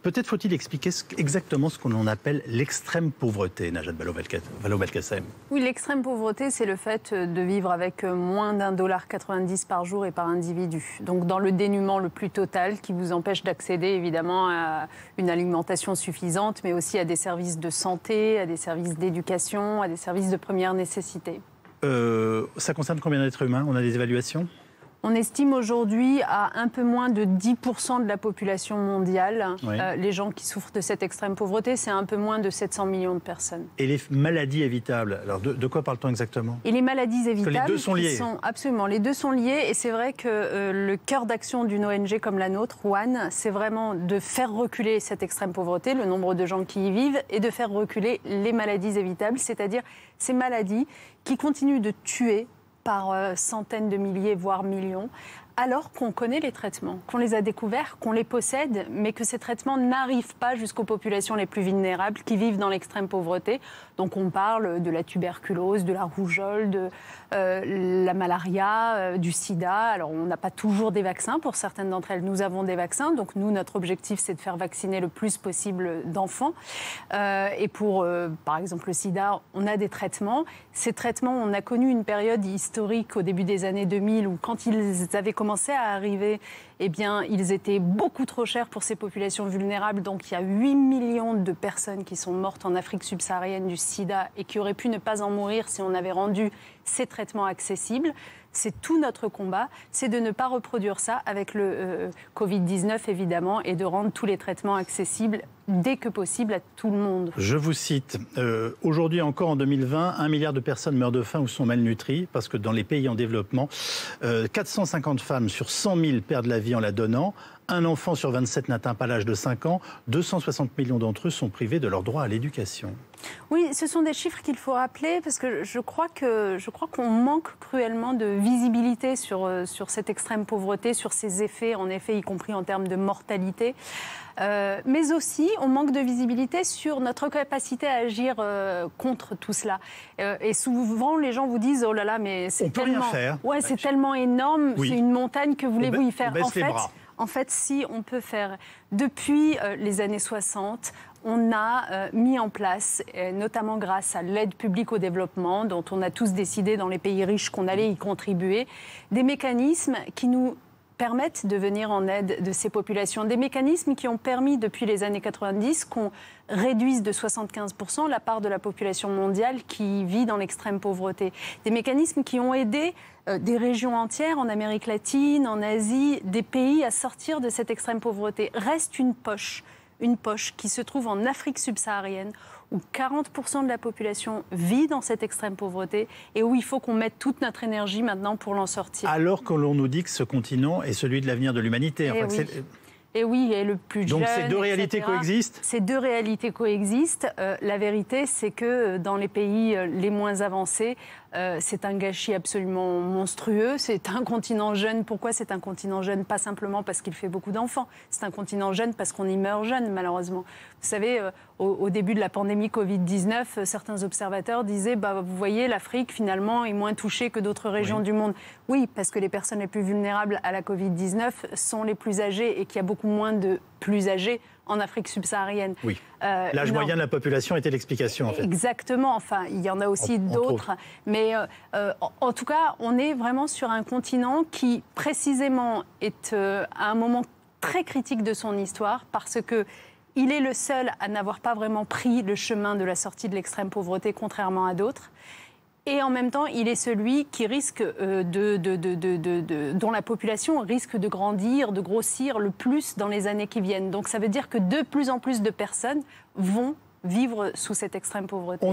Peut-être faut-il expliquer exactement ce qu'on appelle l'extrême pauvreté, Najat Vallaud-Belkacem. Oui, l'extrême pauvreté, c'est le fait de vivre avec moins d'1,90 $ par jour et par individu. Donc dans le dénuement le plus total, qui vous empêche d'accéder évidemment à une alimentation suffisante, mais aussi à des services de santé, à des services d'éducation, à des services de première nécessité. Ça concerne combien d'êtres humains? On a des évaluations? On estime aujourd'hui à un peu moins de 10% de la population mondiale, oui. Les gens qui souffrent de cette extrême pauvreté, c'est un peu moins de 700 millions de personnes. Et les maladies évitables, alors de quoi parle-t-on exactement? Et les maladies évitables, les deux sont liés. Absolument, les deux sont liés. Et c'est vrai que le cœur d'action d'une ONG comme la nôtre, One, c'est vraiment de faire reculer cette extrême pauvreté, le nombre de gens qui y vivent, et de faire reculer les maladies évitables, c'est-à-dire ces maladies qui continuent de tuer par centaines de milliers, voire millions, alors qu'on connaît les traitements, qu'on les a découverts, qu'on les possède, mais que ces traitements n'arrivent pas jusqu'aux populations les plus vulnérables qui vivent dans l'extrême pauvreté. Donc on parle de la tuberculose, de la rougeole, de la malaria, du sida. Alors on n'a pas toujours des vaccins, pour certaines d'entre elles nous avons des vaccins, donc nous notre objectif c'est de faire vacciner le plus possible d'enfants. Et pour par exemple le sida, on a des traitements. Ces traitements, on a connu une période historique au début des années 2000 où quand ils avaient commencé à arriver, eh bien, ils étaient beaucoup trop chers pour ces populations vulnérables. Donc, il y a 8 millions de personnes qui sont mortes en Afrique subsaharienne du sida et qui auraient pu ne pas en mourir si on avait rendu ces traitements accessibles. C'est tout notre combat, c'est de ne pas reproduire ça avec le Covid-19, évidemment, et de rendre tous les traitements accessibles dès que possible à tout le monde. Je vous cite, aujourd'hui encore en 2020, 1 milliard de personnes meurent de faim ou sont malnutries, parce que dans les pays en développement, 450 femmes sur 100 000 perdent la vie en la donnant. Un enfant sur 27 n'atteint pas l'âge de 5 ans. 260 millions d'entre eux sont privés de leur droit à l'éducation. Oui, ce sont des chiffres qu'il faut rappeler parce que je crois qu'on manque cruellement de visibilité sur cette extrême pauvreté, sur ses effets, en effet, y compris en termes de mortalité. Mais aussi, on manque de visibilité sur notre capacité à agir contre tout cela. Et souvent, les gens vous disent « Oh là là, mais c'est tellement... » Ouais, c'est tellement énorme, oui. C'est une montagne, que voulez-vous y faire? En fait, si on peut faire. Depuis les années 60, on a mis en place, notamment grâce à l'aide publique au développement, dont on a tous décidé dans les pays riches qu'on allait y contribuer, des mécanismes qui nous permettent de venir en aide de ces populations. Des mécanismes qui ont permis, depuis les années 90, qu'on réduise de 75% la part de la population mondiale qui vit dans l'extrême pauvreté. Des mécanismes qui ont aidé des régions entières en Amérique latine, en Asie, des pays à sortir de cette extrême pauvreté. Reste une poche qui se trouve en Afrique subsaharienne, où 40% de la population vit dans cette extrême pauvreté et où il faut qu'on mette toute notre énergie maintenant pour l'en sortir. Alors que l'on nous dit que ce continent est celui de l'avenir de l'humanité. Enfin, oui. Et oui, et le plus jeune. Donc ces deux réalités coexistent? Ces deux réalités coexistent. La vérité, c'est que dans les pays les moins avancés, c'est un gâchis absolument monstrueux. C'est un continent jeune. Pourquoi c'est un continent jeune? Pas simplement parce qu'il fait beaucoup d'enfants. C'est un continent jeune parce qu'on y meurt jeune, malheureusement. Vous savez, au début de la pandémie Covid-19, certains observateurs disaient vous voyez, l'Afrique, finalement, est moins touchée que d'autres régions du monde. Oui, parce que les personnes les plus vulnérables à la Covid-19 sont les plus âgées et qu'il y a beaucoup moins de plus âgés en Afrique subsaharienne. Oui. L'âge moyen de la population était l'explication, en fait. Exactement. Enfin, il y en a aussi d'autres. Mais en tout cas, on est vraiment sur un continent qui, précisément, est à un moment très critique de son histoire parce que il est le seul à n'avoir pas vraiment pris le chemin de la sortie de l'extrême pauvreté, contrairement à d'autres. Et en même temps, il est celui qui risque dont la population risque de grandir, de grossir le plus dans les années qui viennent. Donc ça veut dire que de plus en plus de personnes vont vivre sous cette extrême pauvreté.